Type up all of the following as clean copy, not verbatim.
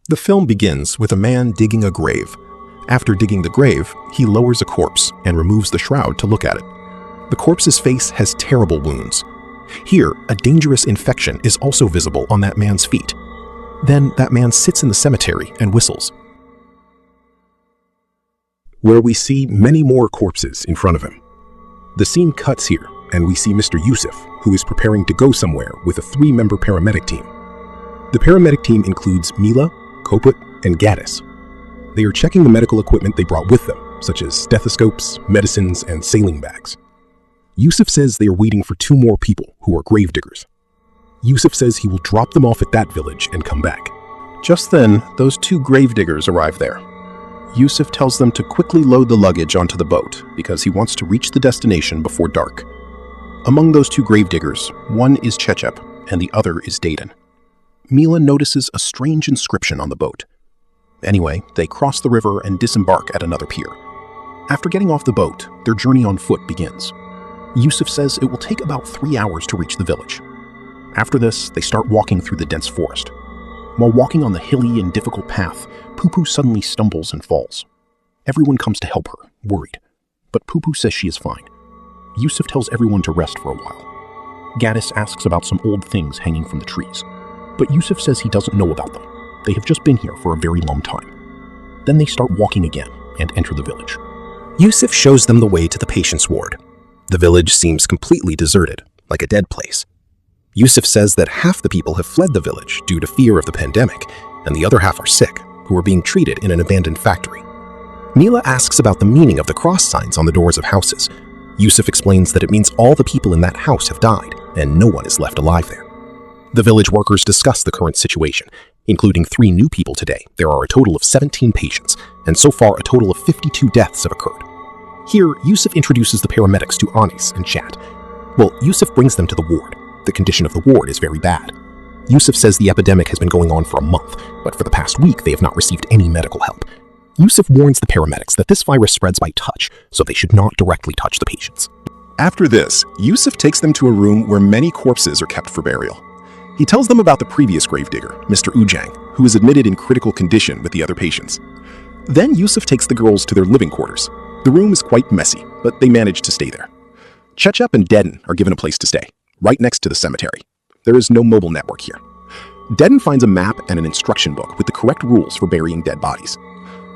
The film begins with a man digging a grave. After digging the grave, he lowers a corpse and removes the shroud to look at it. The corpse's face has terrible wounds. Here, a dangerous infection is also visible on that man's feet. Then that man sits in the cemetery and whistles, where we see many more corpses in front of him. The scene cuts here, and we see Mr. Yusuf, who is preparing to go somewhere with a 3-member paramedic team. The paramedic team includes Mila, Koput, and Gaddis. They are checking the medical equipment they brought with them, such as stethoscopes, medicines, and saline bags. Yusuf says they are waiting for 2 more people who are gravediggers. Yusuf says he will drop them off at that village and come back. Just then, those 2 gravediggers arrive there. Yusuf tells them to quickly load the luggage onto the boat because he wants to reach the destination before dark. Among those 2 gravediggers, one is Chechep and the other is Dayton. Mila notices a strange inscription on the boat. Anyway, they cross the river and disembark at another pier. After getting off the boat, their journey on foot begins. Yusuf says it will take about 3 hours to reach the village. After this, they start walking through the dense forest. While walking on the hilly and difficult path, Poo-Poo suddenly stumbles and falls. Everyone comes to help her, worried. But Poo-Poo says she is fine. Yusuf tells everyone to rest for a while. Gaddis asks about some old things hanging from the trees. But Yusuf says he doesn't know about them. They have just been here for a very long time. Then they start walking again and enter the village. Yusuf shows them the way to the patient's ward. The village seems completely deserted, like a dead place. Yusuf says that half the people have fled the village due to fear of the pandemic, and the other half are sick, who are being treated in an abandoned factory. Mila asks about the meaning of the cross signs on the doors of houses. Yusuf explains that it means all the people in that house have died, and no one is left alive there. The village workers discuss the current situation. Including 3 new people today, there are a total of 17 patients, and so far a total of 52 deaths have occurred. Here, Yusuf introduces the paramedics to Anis and Chat. Well, Yusuf brings them to the ward. The condition of the ward is very bad. Yusuf says the epidemic has been going on for a month, but for the past week they have not received any medical help. Yusuf warns the paramedics that this virus spreads by touch, so they should not directly touch the patients. After this, Yusuf takes them to a room where many corpses are kept for burial. He tells them about the previous gravedigger, Mr. Ujang, who is admitted in critical condition with the other patients. Then Yusuf takes the girls to their living quarters. The room is quite messy, but they manage to stay there. Chechep and Dedden are given a place to stay, right next to the cemetery. There is no mobile network here. Dedden finds a map and an instruction book with the correct rules for burying dead bodies.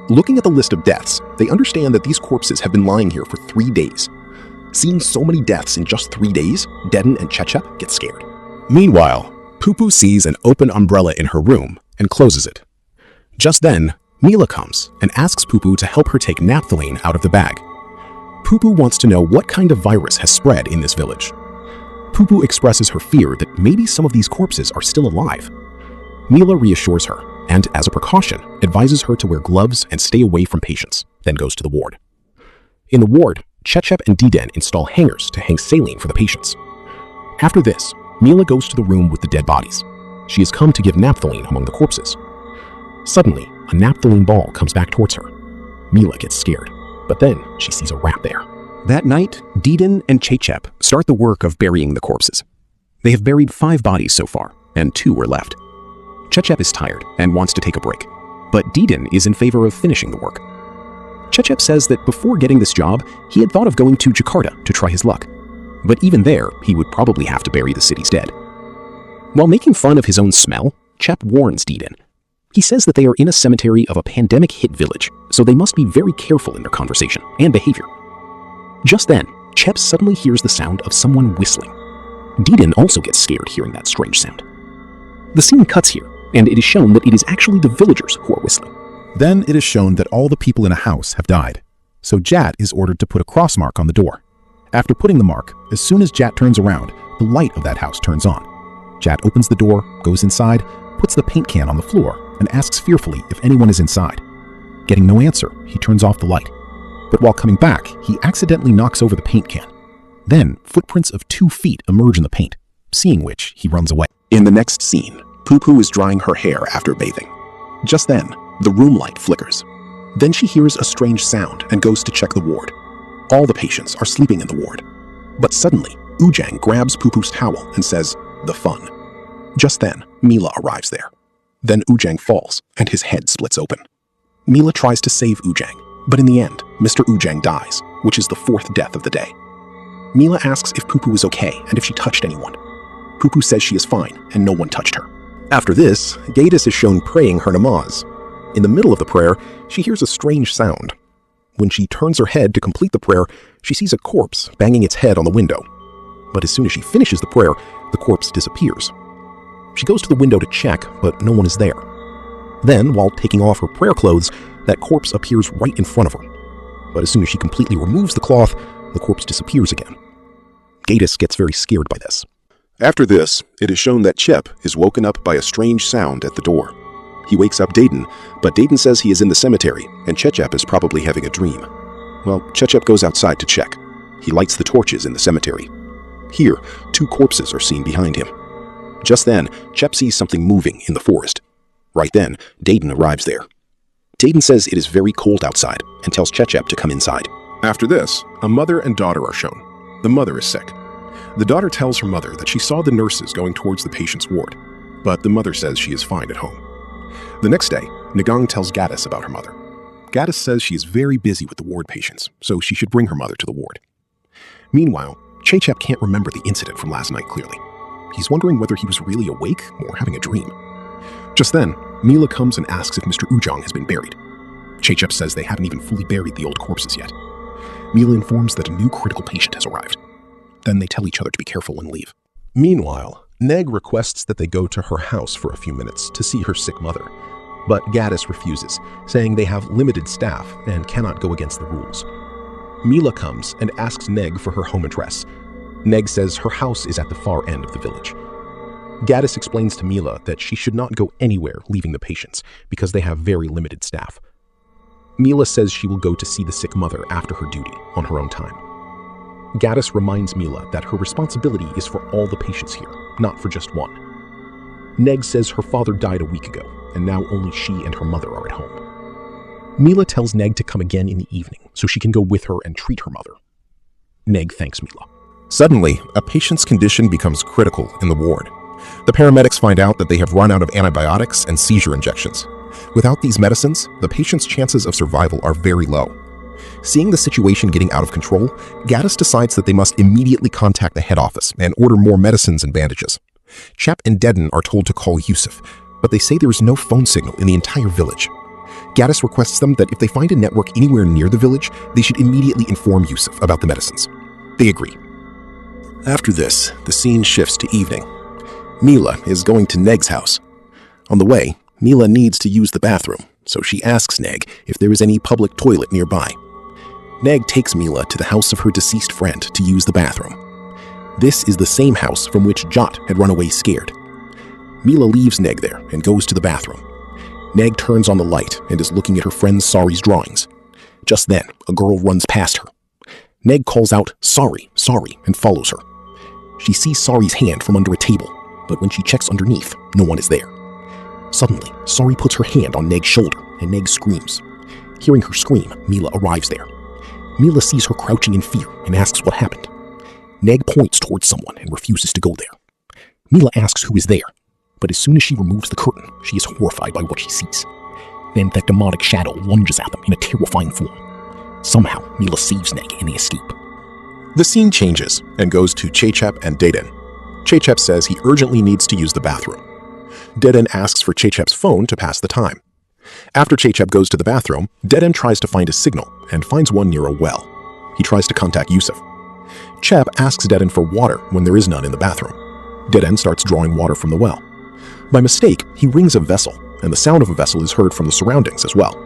Looking at the list of deaths, they understand that these corpses have been lying here for 3 days. Seeing so many deaths in just 3 days, Dedden and Chechep get scared. Meanwhile, Poo-Poo sees an open umbrella in her room and closes it. Just then, Mila comes and asks Poo-Poo to help her take naphthalene out of the bag. Poo-Poo wants to know what kind of virus has spread in this village. Poo-Poo expresses her fear that maybe some of these corpses are still alive. Mila reassures her and, as a precaution, advises her to wear gloves and stay away from patients, then goes to the ward. In the ward, Chechep and Diden install hangers to hang saline for the patients. After this, Mila goes to the room with the dead bodies. She has come to give naphthalene among the corpses. Suddenly, a naphthalene ball comes back towards her. Mila gets scared, but then she sees a rat there. That night, Diden and Chechep start the work of burying the corpses. They have buried 5 bodies so far, and 2 are left. Chechep is tired and wants to take a break, but Diden is in favor of finishing the work. Chechep says that before getting this job, he had thought of going to Jakarta to try his luck. But even there, he would probably have to bury the city's dead. While making fun of his own smell, Chep warns Diden. He says that they are in a cemetery of a pandemic-hit village, so they must be very careful in their conversation and behavior. Just then, Chep suddenly hears the sound of someone whistling. Diden also gets scared hearing that strange sound. The scene cuts here, and it is shown that it is actually the villagers who are whistling. Then it is shown that all the people in a house have died, so Jat is ordered to put a cross mark on the door. After putting the mark, as soon as Jat turns around, the light of that house turns on. Jat opens the door, goes inside, puts the paint can on the floor, and asks fearfully if anyone is inside. Getting no answer, he turns off the light. But while coming back, he accidentally knocks over the paint can. Then, footprints of 2 feet emerge in the paint, seeing which, he runs away. In the next scene, Poo-Poo is drying her hair after bathing. Just then, the room light flickers. Then she hears a strange sound and goes to check the ward. All the patients are sleeping in the ward. But suddenly, Ujang grabs Poo-Poo's towel and says, "The fun." Just then, Mila arrives there. Then Ujang falls, and his head splits open. Mila tries to save Ujang, but in the end, Mr. Ujang dies, which is the fourth death of the day. Mila asks if Poo-Poo is okay and if she touched anyone. Poo-Poo says she is fine and no one touched her. After this, Gaddis is shown praying her namaz. In the middle of the prayer, she hears a strange sound. When she turns her head to complete the prayer, she sees a corpse banging its head on the window. But as soon as she finishes the prayer, the corpse disappears. She goes to the window to check, but no one is there. Then, while taking off her prayer clothes, that corpse appears right in front of her. But as soon as she completely removes the cloth, the corpse disappears again. Gaddis gets very scared by this. After this, it is shown that Chep is woken up by a strange sound at the door. He wakes up Dayton, but Dayton says he is in the cemetery, and Chechep is probably having a dream. Well, Chechep goes outside to check. He lights the torches in the cemetery. Here, 2 corpses are seen behind him. Just then, Chep sees something moving in the forest. Right then, Dayton arrives there. Dayton says it is very cold outside and tells Chechep to come inside. After this, a mother and daughter are shown. The mother is sick. The daughter tells her mother that she saw the nurses going towards the patient's ward, but the mother says she is fine at home. The next day, Nagang tells Gaddis about her mother. Gaddis says she is very busy with the ward patients, so she should bring her mother to the ward. Meanwhile, Chechep can't remember the incident from last night clearly. He's wondering whether he was really awake or having a dream. Just then, Mila comes and asks if Mr. Ujang has been buried. Chechep says they haven't even fully buried the old corpses yet. Mila informs that a new critical patient has arrived. Then they tell each other to be careful and leave. Meanwhile, Neg requests that they go to her house for a few minutes to see her sick mother. But Gaddis refuses, saying they have limited staff and cannot go against the rules. Mila comes and asks Neg for her home address. Neg says her house is at the far end of the village. Gaddis explains to Mila that she should not go anywhere leaving the patients because they have very limited staff. Mila says she will go to see the sick mother after her duty on her own time. Gaddis reminds Mila that her responsibility is for all the patients here, not for just one. Neg says her father died a week ago, and now only she and her mother are at home. Mila tells Neg to come again in the evening so she can go with her and treat her mother. Neg thanks Mila. Suddenly, a patient's condition becomes critical in the ward. The paramedics find out that they have run out of antibiotics and seizure injections. Without these medicines, the patient's chances of survival are very low. Seeing the situation getting out of control, Gaddis decides that they must immediately contact the head office and order more medicines and bandages. Chep and Dedden are told to call Yusuf, but they say there is no phone signal in the entire village. Gaddis requests them that if they find a network anywhere near the village, they should immediately inform Yusuf about the medicines. They agree. After this, the scene shifts to evening. Mila is going to Neg's house. On the way, Mila needs to use the bathroom, so she asks Neg if there is any public toilet nearby. Neg takes Mila to the house of her deceased friend to use the bathroom. This is the same house from which Jot had run away scared. Mila leaves Neg there and goes to the bathroom. Neg turns on the light and is looking at her friend Sari's drawings. Just then, a girl runs past her. Neg calls out, "Sari, Sari," and follows her. She sees Sari's hand from under a table, but when she checks underneath, no one is there. Suddenly, Sari puts her hand on Neg's shoulder, and Neg screams. Hearing her scream, Mila arrives there. Mila sees her crouching in fear and asks what happened. Neg points towards someone and refuses to go there. Mila asks who is there, but as soon as she removes the curtain, she is horrified by what she sees. Then that demonic shadow lunges at them in a terrifying form. Somehow, Mila saves Neg and they escape. The scene changes and goes to Chechep and Dayden. Chechep says he urgently needs to use the bathroom. Dayden asks for Chechep's phone to pass the time. After Chechep goes to the bathroom, Dayden tries to find a signal and finds one near a well. He tries to contact Yusuf. Chep asks Dayden for water when there is none in the bathroom. Dayden starts drawing water from the well. By mistake, he rings a vessel, and the sound of a vessel is heard from the surroundings as well.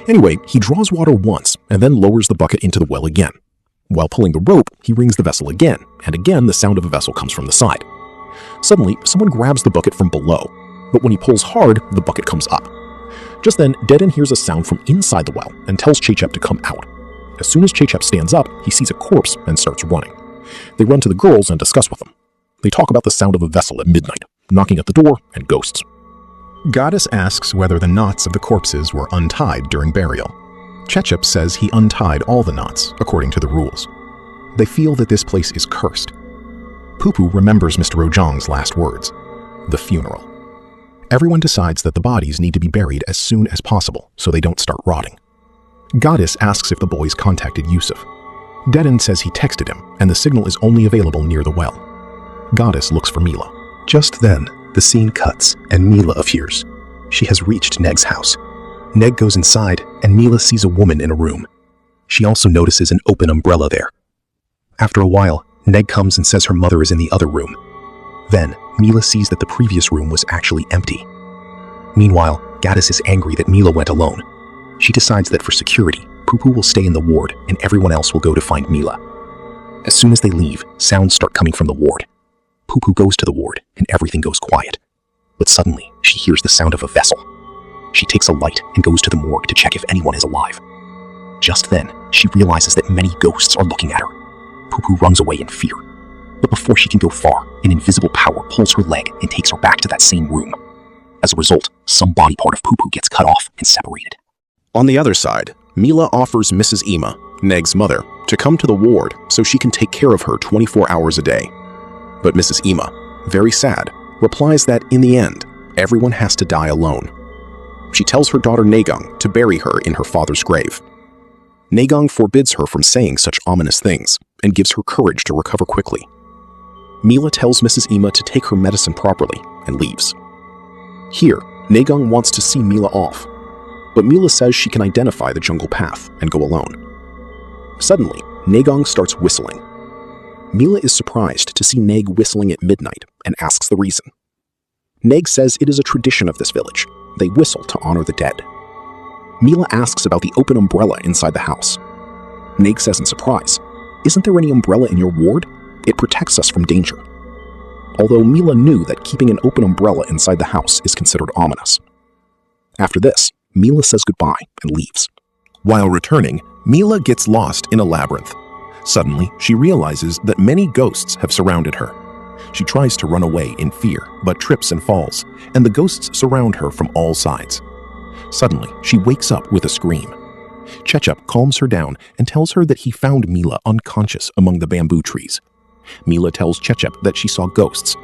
Anyway, he draws water once and then lowers the bucket into the well again. While pulling the rope, he rings the vessel again, and again the sound of a vessel comes from the side. Suddenly, someone grabs the bucket from below, but when he pulls hard, the bucket comes up. Just then, Dayden hears a sound from inside the well and tells Chechep to come out. As soon as Chechep stands up, he sees a corpse and starts running. They run to the girls and discuss with them. They talk about the sound of a vessel at midnight, knocking at the door, and ghosts. Gaddis asks whether the knots of the corpses were untied during burial. Chechep says he untied all the knots, according to the rules. They feel that this place is cursed. Poo-Poo remembers Mr. Ojang's last words, the funeral. Everyone decides that the bodies need to be buried as soon as possible so they don't start rotting. Goddess asks if the boys contacted Yusuf. Dedan says he texted him and the signal is only available near the well. Goddess looks for Mila. Just then, the scene cuts and Mila appears. She has reached Neg's house. Neg goes inside and Mila sees a woman in a room. She also notices an open umbrella there. After a while, Neg comes and says her mother is in the other room. Then, Mila sees that the previous room was actually empty. Meanwhile, Gaddis is angry that Mila went alone. She decides that for security, Poo-Poo will stay in the ward and everyone else will go to find Mila. As soon as they leave, sounds start coming from the ward. Poo-Poo goes to the ward and everything goes quiet. But suddenly, she hears the sound of a vessel. She takes a light and goes to the morgue to check if anyone is alive. Just then, she realizes that many ghosts are looking at her. Poo-Poo runs away in fear. But before she can go far, an invisible power pulls her leg and takes her back to that same room. As a result, some body part of Poo-Poo gets cut off and separated. On the other side, Mila offers Mrs. Ima, Neg's mother, to come to the ward so she can take care of her 24 hours a day. But Mrs. Ima, very sad, replies that in the end, everyone has to die alone. She tells her daughter Nagung to bury her in her father's grave. Nagung forbids her from saying such ominous things and gives her courage to recover quickly. Mila tells Mrs. Ima to take her medicine properly and leaves. Here, Nagung wants to see Mila off, but Mila says she can identify the jungle path and go alone. Suddenly, Nagung starts whistling. Mila is surprised to see Neg whistling at midnight and asks the reason. Neg says it is a tradition of this village. They whistle to honor the dead. Mila asks about the open umbrella inside the house. Neg says in surprise, "Isn't there any umbrella in your ward? It protects us from danger." Although Mila knew that keeping an open umbrella inside the house is considered ominous. After this, Mila says goodbye and leaves. While returning, Mila gets lost in a labyrinth. Suddenly, she realizes that many ghosts have surrounded her. She tries to run away in fear, but trips and falls, and the ghosts surround her from all sides. Suddenly, she wakes up with a scream. Chechup calms her down and tells her that he found Mila unconscious among the bamboo trees. Mila tells Chechup that she saw ghosts.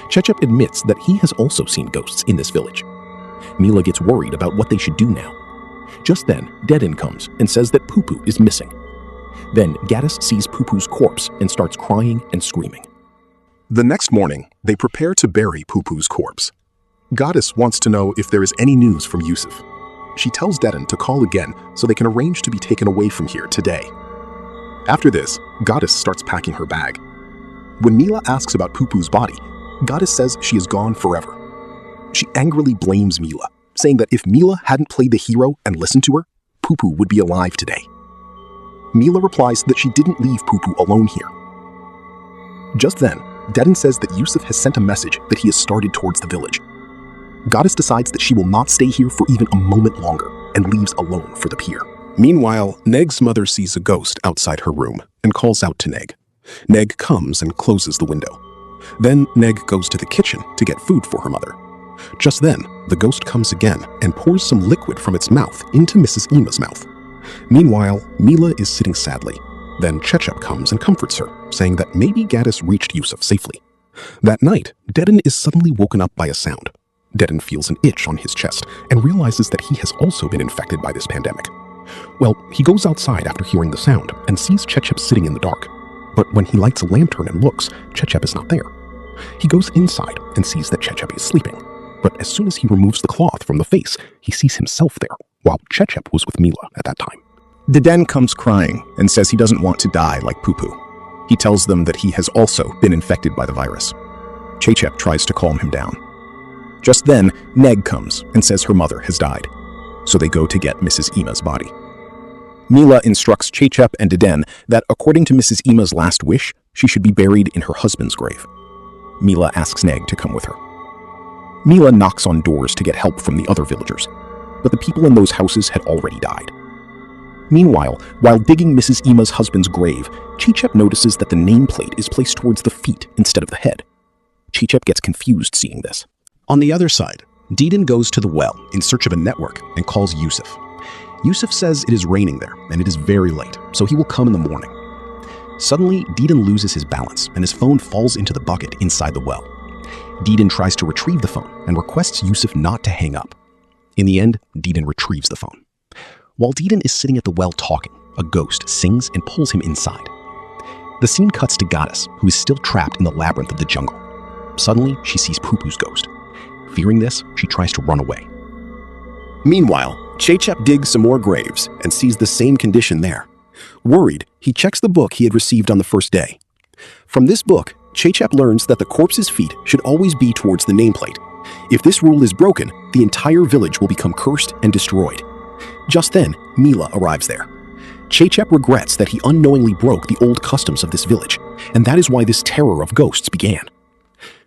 Chechup admits that he has also seen ghosts in this village. Mila gets worried about what they should do now. Just then, Dedan comes and says that Poo-Poo is missing. Then Gaddis sees Poo-Poo's corpse and starts crying and screaming. The next morning, they prepare to bury Poo-Poo's corpse. Goddess wants to know if there is any news from Yusuf. She tells Dedan to call again so they can arrange to be taken away from here today. After this, Goddess starts packing her bag. When Mila asks about Poo-Poo's body, Goddess says she is gone forever. She angrily blames Mila, saying that if Mila hadn't played the hero and listened to her, Poo-Poo would be alive today. Mila replies that she didn't leave Poo-Poo alone here. Just then, Dedan says that Yusuf has sent a message that he has started towards the village. Goddess decides that she will not stay here for even a moment longer and leaves alone for the pier. Meanwhile, Neg's mother sees a ghost outside her room and calls out to Neg. Neg comes and closes the window. Then Neg goes to the kitchen to get food for her mother. Just then, the ghost comes again and pours some liquid from its mouth into Mrs. Ima's mouth. Meanwhile, Mila is sitting sadly. Then Chechup comes and comforts her, saying that maybe Gaddis reached Yusuf safely. That night, Dedan is suddenly woken up by a sound. Dedan feels an itch on his chest and realizes that he has also been infected by this pandemic. Well, he goes outside after hearing the sound and sees Chechup sitting in the dark. But when he lights a lantern and looks, Chechup is not there. He goes inside and sees that Chechup is sleeping. But as soon as he removes the cloth from the face, he sees himself there, while Chechup was with Mila at that time. Dedan comes crying and says he doesn't want to die like Poo-Poo. He tells them that he has also been infected by the virus. Chechup tries to calm him down. Just then, Neg comes and says her mother has died. So they go to get Mrs. Ima's body. Mila instructs Chechup and Dedan that according to Mrs. Ima's last wish, she should be buried in her husband's grave. Mila asks Neg to come with her. Mila knocks on doors to get help from the other villagers, but the people in those houses had already died. Meanwhile, while digging Mrs. Ima's husband's grave, Chechup notices that the nameplate is placed towards the feet instead of the head. Chechup gets confused seeing this. On the other side, Dedan goes to the well in search of a network and calls Yusuf. Yusuf says it is raining there and it is very late, so he will come in the morning. Suddenly, Dedan loses his balance and his phone falls into the bucket inside the well. Deedon tries to retrieve the phone and requests Yusuf not to hang up. In the end, Deedon retrieves the phone. While Deedon is sitting at the well talking, a ghost sings and pulls him inside. The scene cuts to Goddess, who is still trapped in the labyrinth of the jungle. Suddenly, she sees Poo-Poo's ghost. Fearing this, she tries to run away. Meanwhile, Chechep digs some more graves and sees the same condition there. Worried, he checks the book he had received on the first day. From this book, Chechep learns that the corpse's feet should always be towards the nameplate. If this rule is broken, the entire village will become cursed and destroyed. Just then, Mila arrives there. Chechep regrets that he unknowingly broke the old customs of this village, and that is why this terror of ghosts began.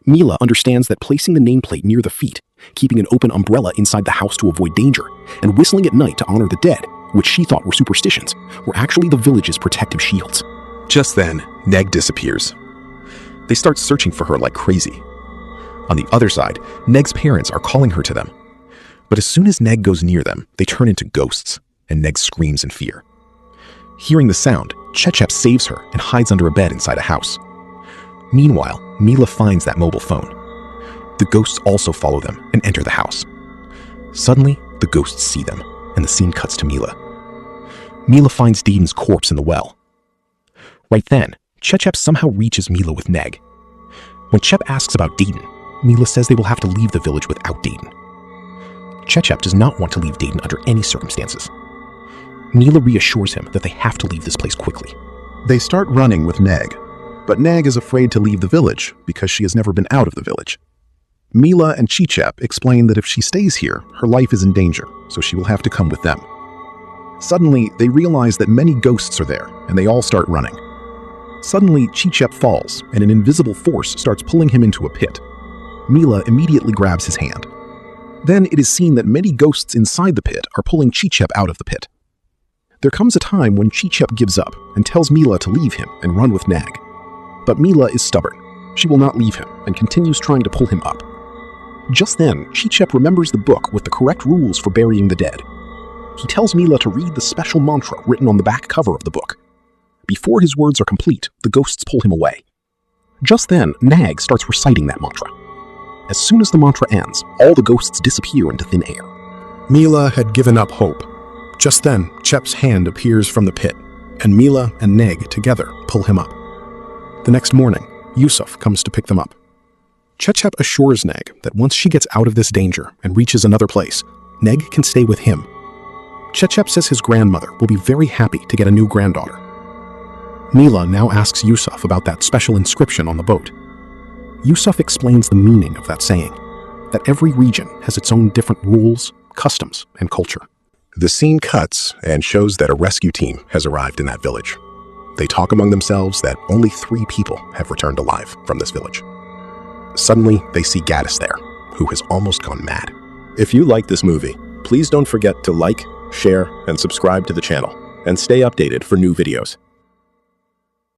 Mila understands that placing the nameplate near the feet, keeping an open umbrella inside the house to avoid danger, and whistling at night to honor the dead, which she thought were superstitions, were actually the village's protective shields. Just then, Neg disappears. They start searching for her like crazy. On the other side, Neg's parents are calling her to them. But as soon as Neg goes near them, they turn into ghosts, and Neg screams in fear. Hearing the sound, Chechep saves her and hides under a bed inside a house. Meanwhile, Mila finds that mobile phone. The ghosts also follow them and enter the house. Suddenly, the ghosts see them, and the scene cuts to Mila. Mila finds Deedon's corpse in the well. Right then, Chechep somehow reaches Mila with Neg. When Chep asks about Deedon, Mila says they will have to leave the village without Deedon. Chechep does not want to leave Deedon under any circumstances. Mila reassures him that they have to leave this place quickly. They start running with Neg, but Neg is afraid to leave the village because she has never been out of the village. Mila and Chechep explain that if she stays here, her life is in danger, so she will have to come with them. Suddenly, they realize that many ghosts are there, and they all start running. Suddenly, Chechep falls, and an invisible force starts pulling him into a pit. Mila immediately grabs his hand. Then it is seen that many ghosts inside the pit are pulling Chechep out of the pit. There comes a time when Chechep gives up and tells Mila to leave him and run with Nag. But Mila is stubborn. She will not leave him and continues trying to pull him up. Just then, Chechep remembers the book with the correct rules for burying the dead. He tells Mila to read the special mantra written on the back cover of the book. Before his words are complete, the ghosts pull him away. Just then, Nag starts reciting that mantra. As soon as the mantra ends, all the ghosts disappear into thin air. Mila had given up hope. Just then, Chep's hand appears from the pit, and Mila and Neg together pull him up. The next morning, Yusuf comes to pick them up. Chechep assures Neg that once she gets out of this danger and reaches another place, Neg can stay with him. Chechep says his grandmother will be very happy to get a new granddaughter. Mila now asks Yusuf about that special inscription on the boat. Yusuf explains the meaning of that saying, that every region has its own different rules, customs, and culture. The scene cuts and shows that a rescue team has arrived in that village. They talk among themselves that only 3 people have returned alive from this village. Suddenly, they see Gaddis there, who has almost gone mad. If you like this movie, please don't forget to like, share, and subscribe to the channel, and stay updated for new videos.